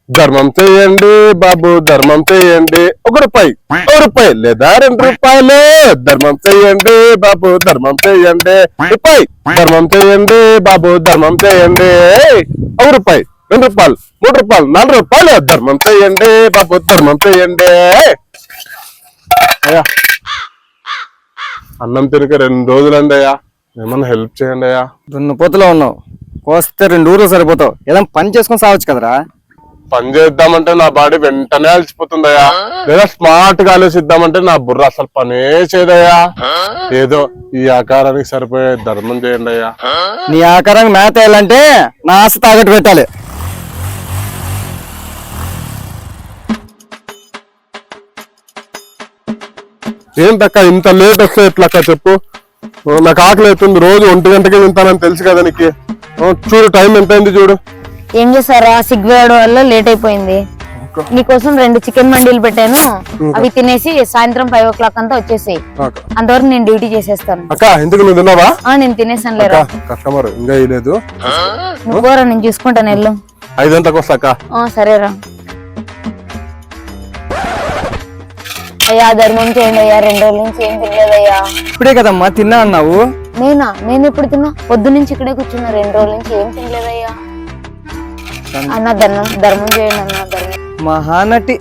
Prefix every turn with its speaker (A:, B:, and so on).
A: ధర్మం చేయండి బాబు, ధర్మం చేయండి. ఒక రూపాయి లేదా 2 రూపాయలు. ధర్మం చేయండి బాబు, ధర్మం చేయండి. రూపాయి. ధర్మం చేయండి బాబు, ధర్మం చేయండి. 1 రూపాయి, 2 రూపాయలు, 3 రూపాయలు, 4 రూపాయలు. ధర్మం చేయండి బాబు, ధర్మం చేయండి. అయ్యా అన్నం తినక 2 రోజులండి అయ్యా, ఏమన్నా హెల్ప్ చేయండి అయ్యా.
B: దున్నపోతులో ఉన్నావు, కోస్తే 2 ఊర్లు సరిపోతావు. ఏదైనా పని చేసుకొని సావచ్చు కదరా.
A: పని చేద్దామంటే నా బాడీ వెంటనే అలసిపోతుందయ్యా. లేదా స్మార్ట్ గా ఆలోచిద్దామంటే నా బుర్ర అసలు పనే చేయదయ్యా. ఏదో ఈ ఆకారానికి సరిపోయే ధర్మం చేయండి అయ్యా.
B: నీ ఆకారానికి మేత వేయాలంటే నా ఆశ తాగట్టు పెట్టాలి.
A: ఏంటక్క ఇంత లేట్ వస్తే ఎట్లక్క చెప్పు. నాకు ఆకలి అవుతుంది, రోజు 1 గంటకే తింటానని తెలుసు కదా నీకు. చూడు టైం ఎంత అయింది చూడు.
C: ఏం చేస్తారా, సిగ్గువేయడం వల్ల లేట్ అయిపోయింది. నీకోసం 2 చికెన్ మండీలు పెట్టాను, అవి తినేసి సాయంత్రం 5 o'clock అంతా వచ్చేసాయి. అంతవరకు నేను డ్యూటీ చేసేస్తాను.
A: అక్క ఎందుకు నువ్వు తిన్నావా?
C: నేను తినేసాను లేరా.
A: కస్టమర్ ఇంకా వేయలేదు.
C: నువ్వు పోరా, నేను చూసుకుంటాను. వెళ్ళు.
A: 5 గంటలకు వస్తాక.
C: సరేరా. అయ్యా ధర్మం చేయండి అయ్యా, 2 రోజుల నుంచి ఏం తినలేదయ్యా.
B: ఇప్పుడే కదమ్మా తిన్నా అన్నావు.
C: నేను ఎప్పుడు తిన్నా? పొద్దు నుంచి ఇక్కడే కూర్చున్నా, 2 రోజుల నుంచి ఏం తినలేదయ్యా. అన్న ధర్మం చేయండి అన్న. ధర్మం
B: మహానటి